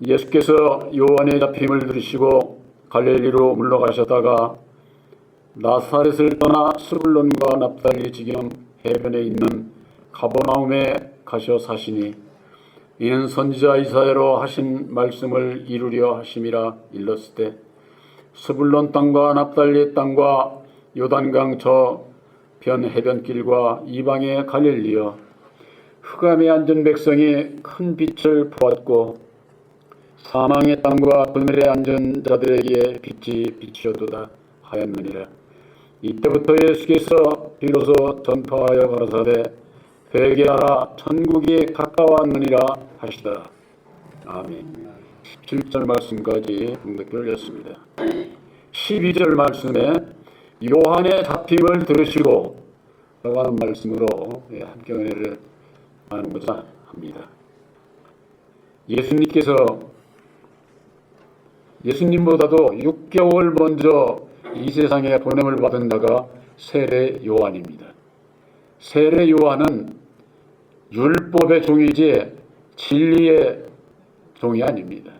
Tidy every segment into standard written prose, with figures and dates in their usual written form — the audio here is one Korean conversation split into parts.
예수께서 요한의 잡힘을 들으시고 갈릴리로 물러가셨다가 나사렛을 떠나 스불론과 납달리 지경 해변에 있는 가버나움에 가셔 사시니 이는 선지자 이사야로 하신 말씀을 이루려 하심이라 일렀으되 스불론 땅과 납달리 땅과 요단강 저변 해변길과 이방의 갈릴리여 흑암에 앉은 백성이 큰 빛을 보았고 사망의 땅과 그늘에 앉은 자들에게 빛이 비치어도다 하였느니라. 이때부터 예수께서 비로소 전파하여 가라사대 회개하라 천국이 가까웠느니라 하시더라. 아멘. 17절 말씀까지 분명히 열렸습니다. 12절 말씀에 요한의 잡힘을 들으시고 라고 하는 말씀으로 함께 은혜를 나누고자 합니다. 예수님보다도 6개월 먼저 이 세상에 보냄을 받은 자가 세례 요한입니다. 세례 요한은 율법의 종이지 진리의 종이 아닙니다.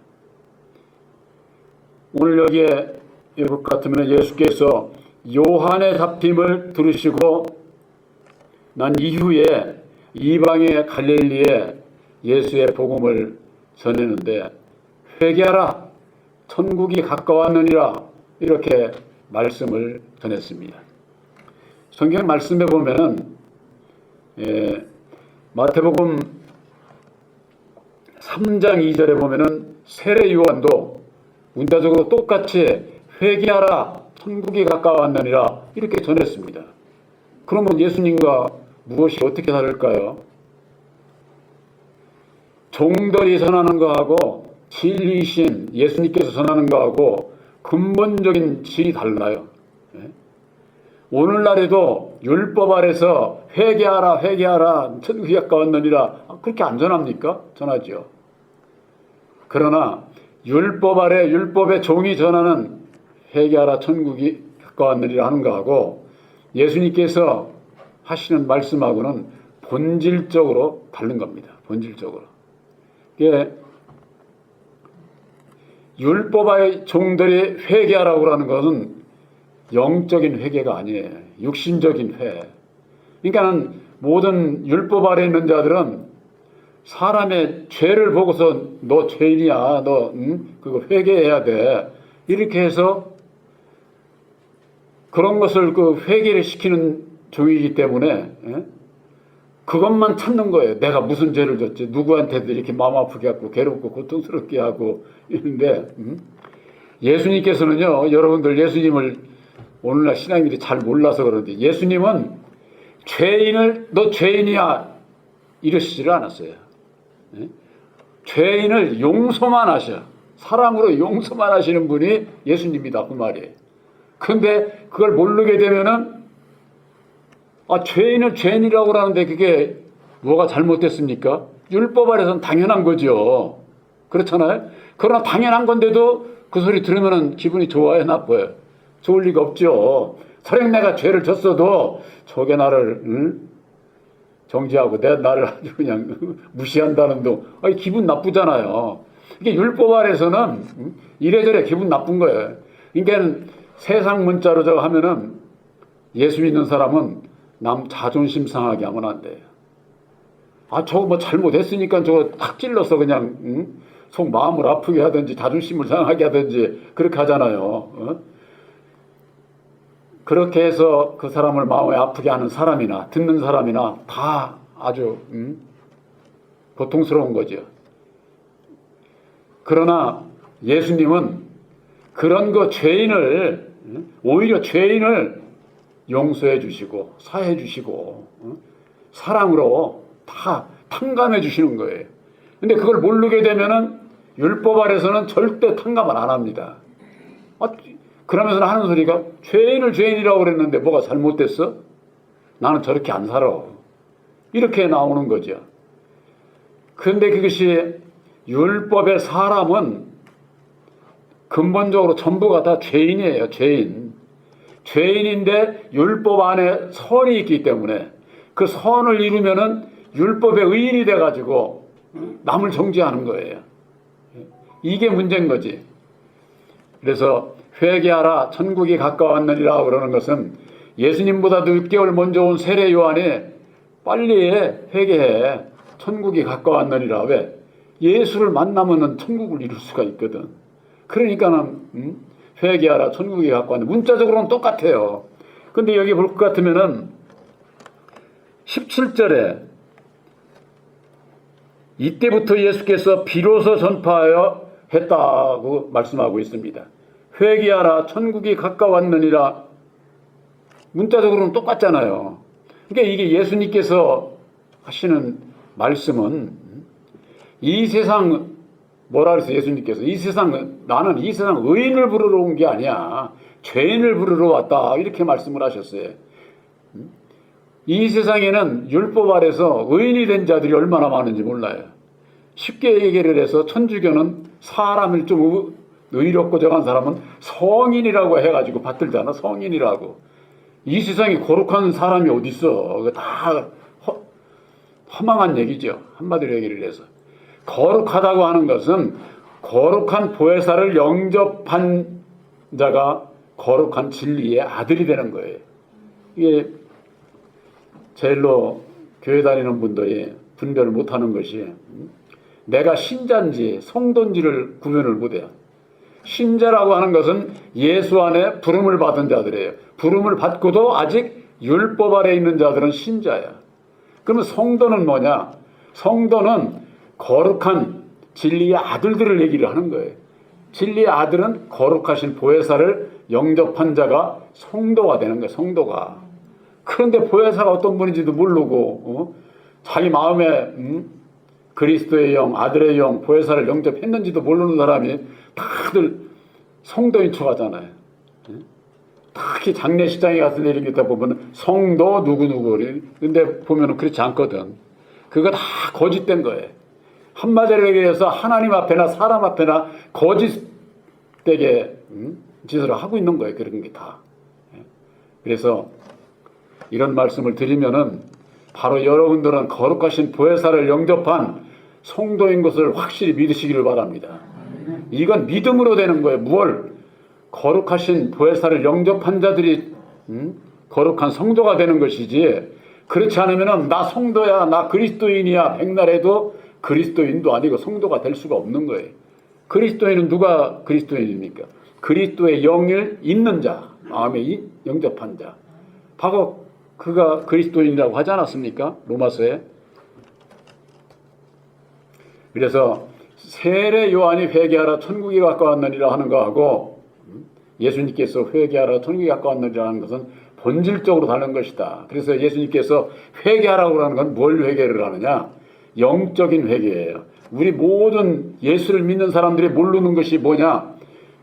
오늘 여기에 이것 같으면 예수께서 요한의 잡힘을 들으시고 난 이후에 이방의 갈릴리에 예수의 복음을 전했는데 회개하라 천국이 가까웠느니라 이렇게 말씀을 전했습니다. 성경 말씀에 보면은 마태복음 3장 2절에 보면은 세례 요한도 문자적으로 똑같이 회개하라 천국이 가까웠느니라 이렇게 전했습니다. 그러면 예수님과 무엇이 어떻게 다를까요? 종들이 전하는 거하고 진리이신 예수님께서 전하는 거하고 근본적인 질이 달라요. 오늘날에도 율법 아래서 회개하라 천국이 가까웠느니라 그렇게 안 전합니까? 전하죠. 그러나 율법 아래 율법의 종이 전하는 회개하라 천국이 가까웠느니라 하는 거하고 예수님께서 하시는 말씀하고는 본질적으로 다른 겁니다. 본질적으로. 이게 율법의 종들이 회개하라고 하는 것은 영적인 회개가 아니에요. 육신적인 회. 그러니까 모든 율법 아래 있는 자들은 사람의 죄를 보고서 너 죄인이야. 너 그거 회개해야 돼. 이렇게 해서 그런 것을 회개를 시키는 종이기 때문에 그것만 찾는 거예요. 내가 무슨 죄를 졌지. 누구한테도 이렇게 마음 아프게 하고 괴롭고 고통스럽게 하고 이런데 예수님께서는요. 여러분들 예수님을 오늘날 신앙인들이 잘 몰라서 그러는데 예수님은 너 죄인이야 이러시지를 않았어요. 죄인을 용서만 하셔. 사랑으로 용서만 하시는 분이 예수님이다 그 말이에요. 근데 그걸 모르게 되면은 죄인을 죄인이라고 하는데 그게 뭐가 잘못됐습니까? 율법 아래서는 당연한 거죠. 그렇잖아요. 그러나 당연한 건데도 그 소리 들으면은 기분이 좋아요, 나빠요? 좋을 리가 없죠. 설령 내가 죄를 졌어도 저게 나를 정지하고 나를 아주 그냥 무시한다는 둥 기분 나쁘잖아요. 이게 율법 아래서는 이래저래 기분 나쁜 거예요. 그러니까 세상 문자로 저거 하면은 예수 믿는 사람은 남 자존심 상하게 하면 안 돼요. 저거 뭐 잘못했으니까 저거 탁 찔러서 그냥 속 마음을 아프게 하든지 자존심을 상하게 하든지 그렇게 하잖아요. 그렇게 해서 그 사람을 마음에 아프게 하는 사람이나 듣는 사람이나 다 아주 고통스러운 거죠. 그러나 예수님은 그런 죄인을 오히려 죄인을 용서해 주시고 사해 주시고 사랑으로 다 탕감해 주시는 거예요. 근데 그걸 모르게 되면은 율법 아래서는 절대 탕감을 안 합니다. 그러면서 하는 소리가 죄인을 죄인이라고 그랬는데 뭐가 잘못됐어? 나는 저렇게 안 살아. 이렇게 나오는 거죠. 그런데 그것이 율법의 사람은 근본적으로 전부가 다 죄인이에요. 죄인인데 율법 안에 선이 있기 때문에 그 선을 이루면은 율법의 의인이 돼가지고 남을 정죄하는 거예요. 이게 문제인 거지. 그래서 회개하라 천국이 가까웠느니라 그러는 것은 예수님보다도 6개월 먼저 온 세례 요한이 빨리 회개해. 천국이 가까웠느니라. 왜? 예수를 만나면은 천국을 이룰 수가 있거든. 그러니까는 회개하라 천국이 가까웠느니라. 문자적으로는 똑같아요. 근데 여기 볼 것 같으면은 17절에 이때부터 예수께서 비로소 전파하여 했다고 말씀하고 있습니다. 회개하라 천국이 가까웠느니라. 문자적으로는 똑같잖아요. 그러니까 이게 예수님께서 하시는 말씀은 이 세상 뭐라 그랬어요? 예수님께서 이 세상 나는 이 세상 의인을 부르러 온 게 아니야. 죄인을 부르러 왔다. 이렇게 말씀을 하셨어요. 이 세상에는 율법 아래서 의인이 된 자들이 얼마나 많은지 몰라요. 쉽게 얘기를 해서 천주교는 사람을 좀 의롭고 정한 사람은 성인이라고 해가지고 받들잖아. 성인이라고. 이 세상에 거룩한 사람이 어디 있어? 다 허망한 얘기죠. 한마디로 얘기를 해서. 거룩하다고 하는 것은 거룩한 보혜사를 영접한 자가 거룩한 진리의 아들이 되는 거예요. 이게 제일로 교회 다니는 분들이 분별을 못하는 것이 내가 신자인지 성도인지를 구분을 못해요. 신자라고 하는 것은 예수 안에 부름을 받은 자들이에요. 부름을 받고도 아직 율법 아래 있는 자들은 신자야. 그러면 성도는 뭐냐? 성도는 거룩한 진리의 아들들을 얘기를 하는 거예요. 진리의 아들은 거룩하신 보혜사를 영접한 자가 성도가 되는 거예요. 성도가. 그런데 보혜사가 어떤 분인지도 모르고 자기 마음에 그리스도의 영, 아들의 영, 보혜사를 영접했는지도 모르는 사람이 다들 성도인 척하잖아요. 특히 장례식장에 가서 내리기다 보면 성도 누구누구. 근데 보면 그렇지 않거든. 그거 다 거짓된 거예요. 한마디로 얘기해서 하나님 앞에나 사람 앞에나 거짓되게 짓을 하고 있는 거예요. 그런 게 다. 그래서 이런 말씀을 드리면은 바로 여러분들은 거룩하신 보혜사를 영접한 성도인 것을 확실히 믿으시기를 바랍니다. 이건 믿음으로 되는 거예요. 무얼? 거룩하신 보혜사를 영접한 자들이 거룩한 성도가 되는 것이지, 그렇지 않으면 나 성도야, 나 그리스도인이야 백날해도 그리스도인도 아니고 성도가 될 수가 없는 거예요. 그리스도인은 누가 그리스도인입니까? 그리스도의 영을 있는 자, 마음에 영접한 자. 바로 그가 그리스도인이라고 하지 않았습니까? 로마서에. 그래서 세례 요한이 회개하라 천국이 가까웠느니라 하는 거하고 예수님께서 회개하라 천국이 가까웠느니라 하는 것은 본질적으로 다른 것이다. 그래서 예수님께서 회개하라고 하는 건 뭘 회개를 하느냐? 영적인 회개예요. 우리 모든 예수를 믿는 사람들이 모르는 것이 뭐냐?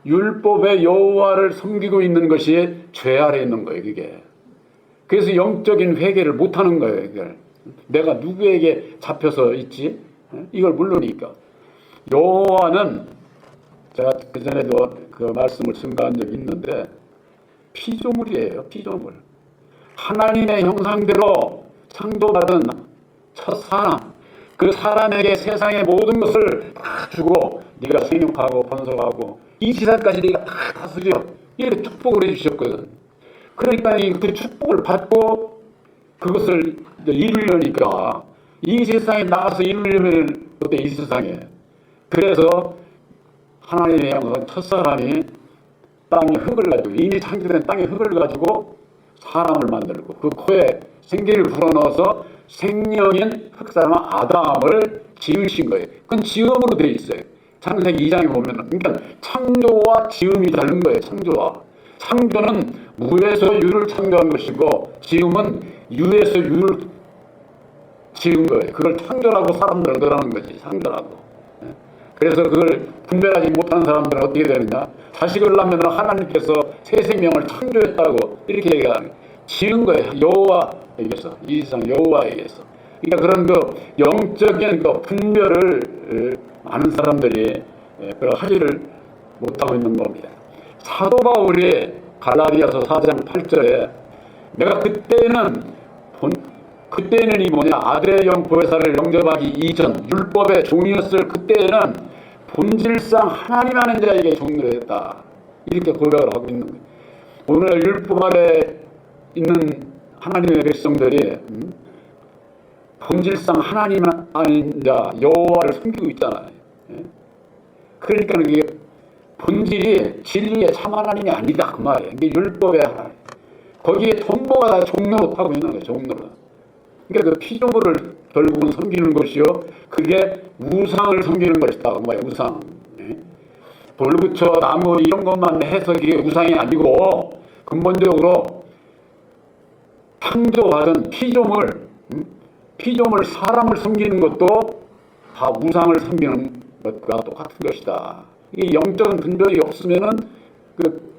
율법의 여호와를 섬기고 있는 것이 죄 아래 있는 거예요. 그게. 그래서 영적인 회개를 못하는 거예요. 이걸. 내가 누구에게 잡혀서 있지? 이걸 모르니까. 여호와는 제가 그전에도 그 말씀을 증가한 적이 있는데 피조물이에요. 피조물. 하나님의 형상대로 창조받은 첫 사람, 그 사람에게 세상의 모든 것을 다 주고 네가 생육하고 번성하고 이 세상까지 네가 다 다스려, 이렇게 축복을 해주셨거든. 그러니까 그 축복을 받고 그것을 이루려니까 이 세상에 나가서 이루려면 그때 이 세상에, 그래서 하나님의 형상 첫사람이 땅의 흙을 가지고, 이미 창조된 땅의 흙을 가지고 사람을 만들고 그 코에 생기를 불어넣어서 생명인 흙사람 아담을 지으신 거예요. 그건 지음으로 되어 있어요. 창세기 2장에 보면. 그러니까 창조와 지음이 다른 거예요. 창조는 무에서 유를 창조한 것이고 지음은 유에서 유를 지은 거예요. 그걸 창조라고 사람들은 그러는 거지. 창조라고. 그래서 그걸 분별하지 못하는 사람들은 어떻게 되느냐? 자식을 낳으면 하나님께서 새 생명을 창조했다고 이렇게 얘기하는 거예요. 지은 거예요. 여호와에게서, 이 세상 여호와에게서. 그러니까 그런 그 영적인 그 분별을 아는 사람들이 하지를 못하고 있는 겁니다. 사도 바울이 갈라디아서 4장 8절에 내가 그때는 이 뭐냐, 아들의 영 보혜사를 영접하기 이전 율법의 종이었을 그때에는 본질상 하나님 아는 자에게 종로를 했다. 이렇게 고백을 하고 있는 거예요. 오늘 율법 아래 있는 하나님의 백성들이 본질상 하나님 아닌 자 여호와를 섬기고 있잖아요. 그러니까 이게 본질이 진리의 참 하나님이 아니다 그 말이에요. 이게 율법의 하나님. 거기에 전부가 다 종로하고 있는 거예요. 종로를. 그러니까 그 피조물을 결국은 섬기는 것이요, 그게 우상을 섬기는 것이다 그 말이에요. 우상. 돌부처 나무 이런 것만 해서 그게 우상이 아니고 근본적으로 창조받은 피조물 사람을 섬기는 것도 다 우상을 섬기는 것과 똑같은 것이다. 이게 영적인 분별이 없으면은 그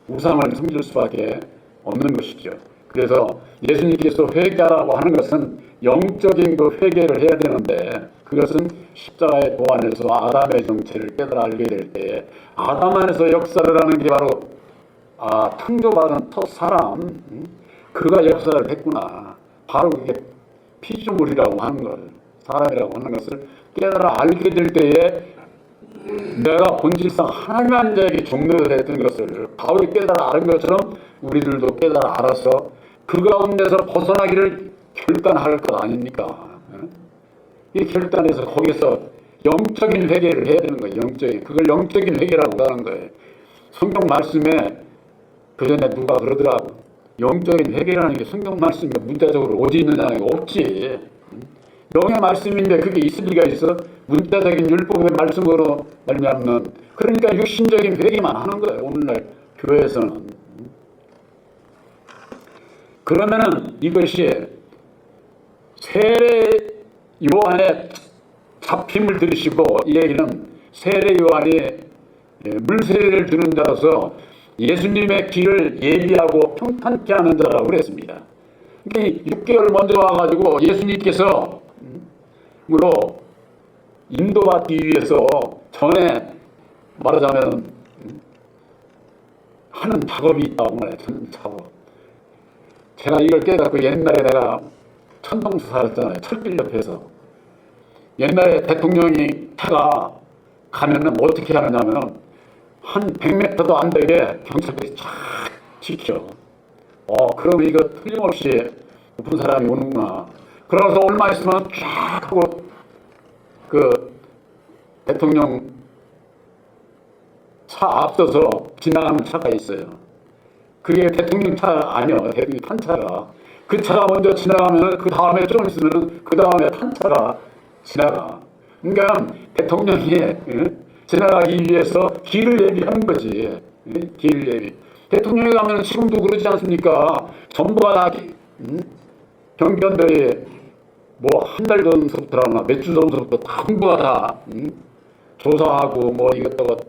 우상을 섬길 수밖에 없는 것이죠. 그래서 예수님께서 회개하라고 하는 것은 영적인 그 회개를 해야 되는데, 그것은 십자가의 도안에서 아담의 정체를 깨달아 알게 될 때에 아담 안에서 역사를 하는 게 바로 창조받은 첫 사람, 그가 역사를 했구나. 바로 그게 피조물이라고 하는 것, 사람이라고 하는 것을 깨달아 알게 될 때에 내가 본질상 하나님 한 자에게 종로를 했던 것을 바울이 깨달아 아는 것처럼 우리들도 깨달아 알아서 그 가운데서 벗어나기를 결단할 것 아닙니까? 이 결단해서 거기서 영적인 회개를 해야 되는 거예요. 그걸 영적인 회개라고 하는 거예요. 성경 말씀에 그 전에 누가 그러더라고. 영적인 회개라는 게 성경 말씀에 문자적으로 어디 있느냐는 게 없지. 영의 말씀인데 그게 있을 리가 있어? 문자적인 율법의 말씀으로 말미암는, 그러니까 육신적인 회개만 하는 거예요. 오늘날 교회에서는. 그러면은 이것이 세례 요한의 잡힘을 들으시고, 이 얘기는 세례 요한이 물세례를 주는 자로서 예수님의 길을 예비하고 평탄케 하는 자라고 그랬습니다. 그러니까 6개월 먼저 와가지고 예수님께서 물로 인도받기 위해서 전에 말하자면 하는 작업이 있다고 말해요. 작업. 제가 이걸 깨닫고 옛날에 내가 천동수 살았잖아요. 철길 옆에서. 옛날에 대통령이 차가 가면은 어떻게 하느냐면 한 100m도 안 되게 경찰들이 쫙 지켜. 그러면 이거 틀림없이 높은 사람이 오는구나. 그러면서 얼마 있으면 쫙 하고 그 대통령 차 앞서서 지나가는 차가 있어요. 그게 대통령 차 아니요. 대통령 탄 차가. 그 차가 먼저 지나가면 그 다음에 좀 있으면 그 다음에 탄 차가 지나가. 그러니까 대통령이 지나가기 위해서 길을 예비하는 거지. 길을 예비. 대통령이 가면 지금도 그러지 않습니까? 전부가 다 경비원들이 뭐 한 달 전서부터나 몇 주 전서부터 전부가 다 조사하고 뭐 이것저것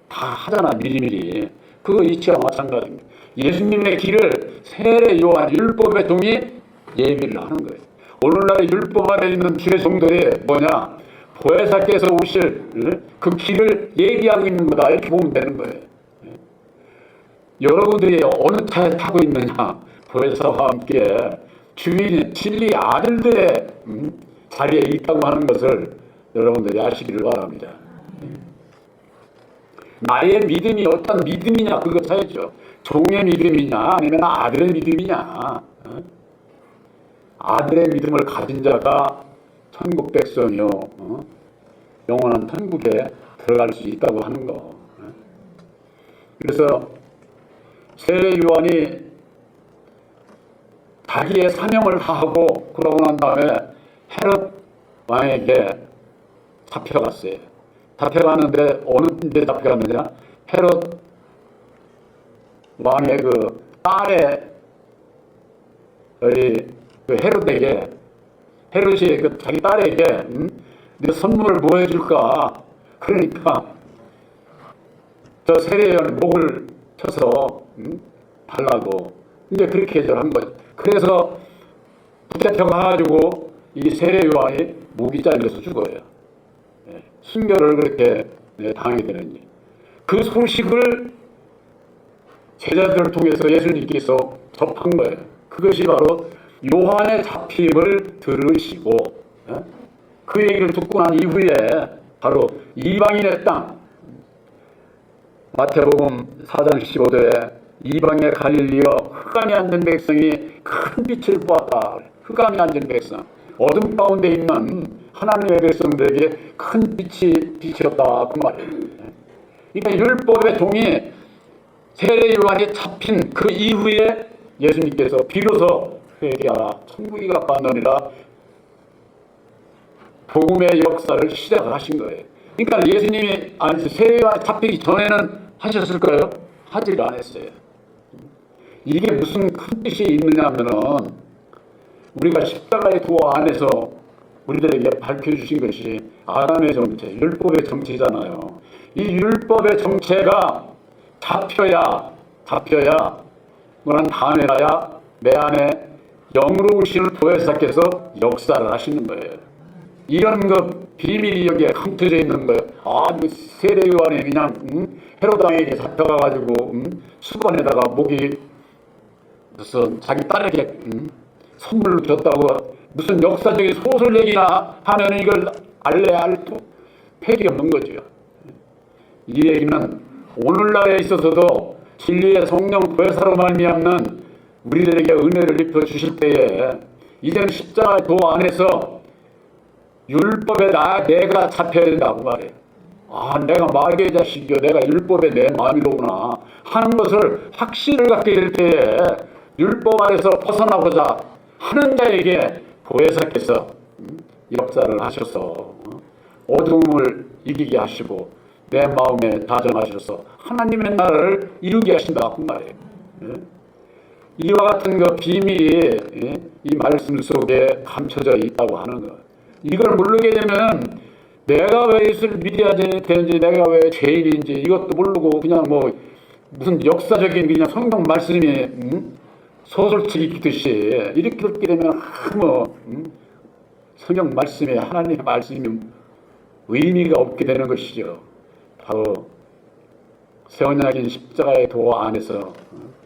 다 하잖아. 미리미리. 그거 이치와 마찬가지입니다. 예수님의 길을 세례 요한 율법의 종이 예비를 하는 거예요. 오늘날 율법 안에 있는 주의 종들이 뭐냐? 보혜사께서 오실 그 길을 예비하고 있는 거다. 이렇게 보면 되는 거예요. 여러분들이 어느 차에 타고 있느냐? 보혜사와 함께 주인 진리 아들들의 자리에 있다고 하는 것을 여러분들이 아시기를 바랍니다. 나의 믿음이 어떤 믿음이냐 그거 차이죠. 종의 믿음이냐 아니면 아들의 믿음이냐. 아들의 믿음을 가진 자가 천국 백성이요 영원한 천국에 들어갈 수 있다고 하는 거. 그래서 세례 요한이 자기의 사명을 다하고 그러고 난 다음에 헤롯 왕에게 잡혀갔어요. 잡혀갔는데 어느 데 잡혀갔느냐? 헤롯 왕의 그 딸의 그 헤롯에게, 헤롯이 그 자기 딸에게 네 선물을 뭐 해줄까? 그러니까 저 세례요한 목을 쳐서 달라고 이제 그렇게 한 거죠. 그래서 붙잡혀가지고 이 세례요한이 목이 잘려서 죽어요. 순교를 그렇게 당하게 되는지. 그 소식을 제자들을 통해서 예수님께서 접한 거예요. 그것이 바로 요한의 잡힘을 들으시고 그 얘기를 듣고 난 이후에 바로 이방인의 땅. 마태복음 4장 15절에 이방의 갈릴리여 흑암이 앉은 백성이 큰 빛을 보았다. 흑암이 앉은 백성, 어둠 가운데 있는 하나님의 백성들에게 큰 빛이었다 그 말이에요. 그러니까 율법의 종이 세례 요한이 잡힌 그 이후에 예수님께서 비로소 회개하라 천국이 가까웠느니라 복음의 역사를 시작하신 거예요. 그러니까 예수님이 세례 요한이 잡히기 전에는 하셨을까요? 하지를 않았어요. 이게 무슨 큰 뜻이 있느냐 하면은 우리가 십자가의 도 안에서 우리들에게 밝혀주신 것이 아담의 정체, 율법의 정체잖아요. 이 율법의 정체가 잡혀야 그런 다음에라야 내 안에 영으로 오시는 보혜사께서 역사를 하시는 거예요. 이런 비밀이 여기에 감춰져 있는 거예요. 세례 요한이 그냥 헤롯 왕에게 잡혀가가지고 수건에다가 목이 무슨 자기 딸에게 선물로 줬다고 무슨 역사적인 소설 얘기나 하면 이걸 알 팩이 없는 거죠. 이 얘기는 오늘날에 있어서도 진리의 성령 보혜사로 말미암는 우리들에게 은혜를 입혀 주실 때에 이제는 십자가 도 안에서 율법에 내가 잡혀야 된다고 말해. 내가 마귀의 자식이요, 내가 율법에 내 마음이로구나 하는 것을 확신을 갖게 될 때에 율법 안에서 벗어나고자 하는 자에게 보혜사께서 역사를 하셔서 어둠을 이기게 하시고 내 마음에 다정하셔서 하나님의 나라를 이루게 하신다 그 말이에요. 이와 같은 비밀이 이 말씀 속에 감춰져 있다고 하는 것. 이걸 모르게 되면 내가 왜 예수를 믿어야 되는지, 내가 왜 죄인인지 이것도 모르고 그냥 무슨 역사적인 그냥 성경 말씀이 소설책 읽듯이 이렇게 읽게 되면 성경 말씀에 하나님의 말씀이 의미가 없게 되는 것이죠. 바로 새 언약인 십자가의 도 안에서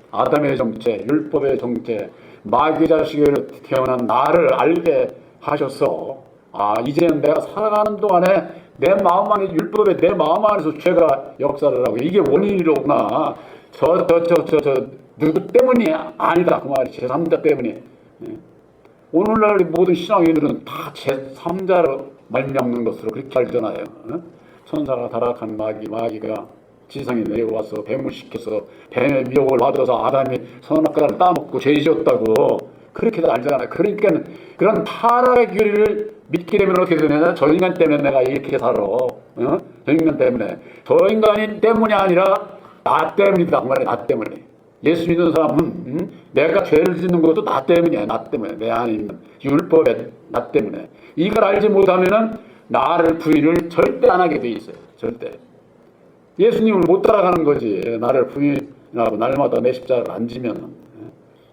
아담의 정체, 율법의 정체, 마귀 자식으로 태어난 나를 알게 하셔서 이제는 내가 살아가는 동안에 내 마음 안에 율법에 내 마음 안에서 죄가 역사를 하고 이게 원인이로구나. 누구 때문이 아니다 그 말이 제3자 때문에. 오늘날 모든 신앙인들은 다 제3자로 말미암는 것으로 그렇게 알잖아요. 천사가 타락한 마귀가 지상에 내려와서 뱀을 시켜서 뱀의 미혹을 받아서 아담이 선악과를 따먹고 죄 지었다고 그렇게도 알잖아요. 그러니까 그런 타락의 교리를 믿게 되면 어떻게 되냐? 저 인간 때문에 내가 이렇게 살아. 저 인간 때문에. 저 인간이 때문이 아니라 나 때문이다. 그 말이야. 나 때문에. 예수 믿는 사람은 내가 죄를 짓는 것도 나 때문이야. 나 때문에. 내 안에 있는 율법에 나 때문에. 이걸 알지 못하면은 나를 부인을 절대 안 하게 돼 있어요. 절대. 예수님을 못 따라가는 거지. 나를 부인하고 날마다 내 십자가를 안 지면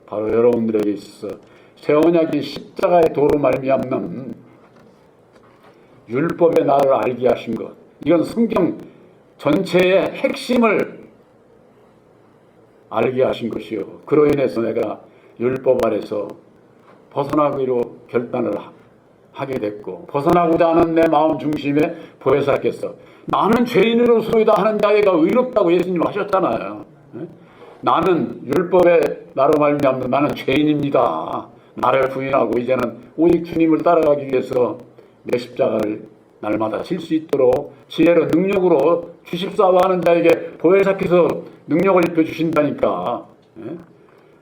바로 여러분들에게 있어서 새 언약이 십자가의 도로 말미암는 율법의 나를 알게 하신 것. 이건 성경 전체의 핵심을 알게 하신 것이요. 그로 인해서 내가 율법 아래서 벗어나기로 결단을 하게 됐고 벗어나고자 하는 내 마음 중심에 보혜사께서 나는 죄인으로소이다 하는 자에게 의롭다고 예수님 하셨잖아요. 나는 율법에 나로 말미암는 나는 죄인입니다. 나를 부인하고 이제는 오직 주님을 따라가기 위해서 내 십자가를 날마다 질 수 있도록 지혜로 능력으로 주십사와 하는 자에게 보혜사께서 능력을 입혀주신다니까.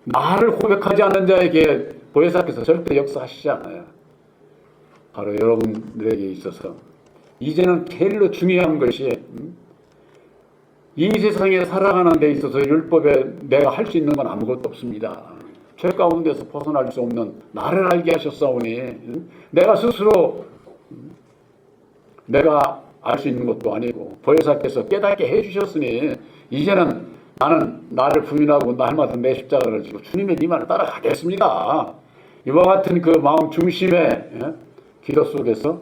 나를 고백하지 않는 자에게 보혜사께서 절대 역사하시지 않아요. 바로 여러분들에게 있어서 이제는 제일로 중요한 것이 이 세상에 살아가는 데 있어서 율법에 내가 할 수 있는 건 아무것도 없습니다. 죄 가운데서 벗어날 수 없는 나를 알게 하셨사오니 내가 스스로 내가 알 수 있는 것도 아니고 보혜사께서 깨닫게 해주셨으니 이제는 나는 나를 부인하고 날마다 내 십자가를 지고 주님의 니만을 따라가겠습니다. 이와 같은 그 마음 중심의 기도 속에서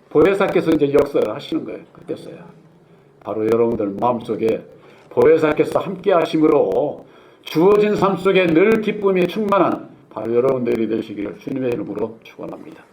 보혜사께서 이제 역사를 하시는 거예요. 그때서야 바로 여러분들 마음속에 보혜사께서 함께 하심으로 주어진 삶 속에 늘 기쁨이 충만한 바로 여러분들이 되시기를 주님의 이름으로 축원합니다.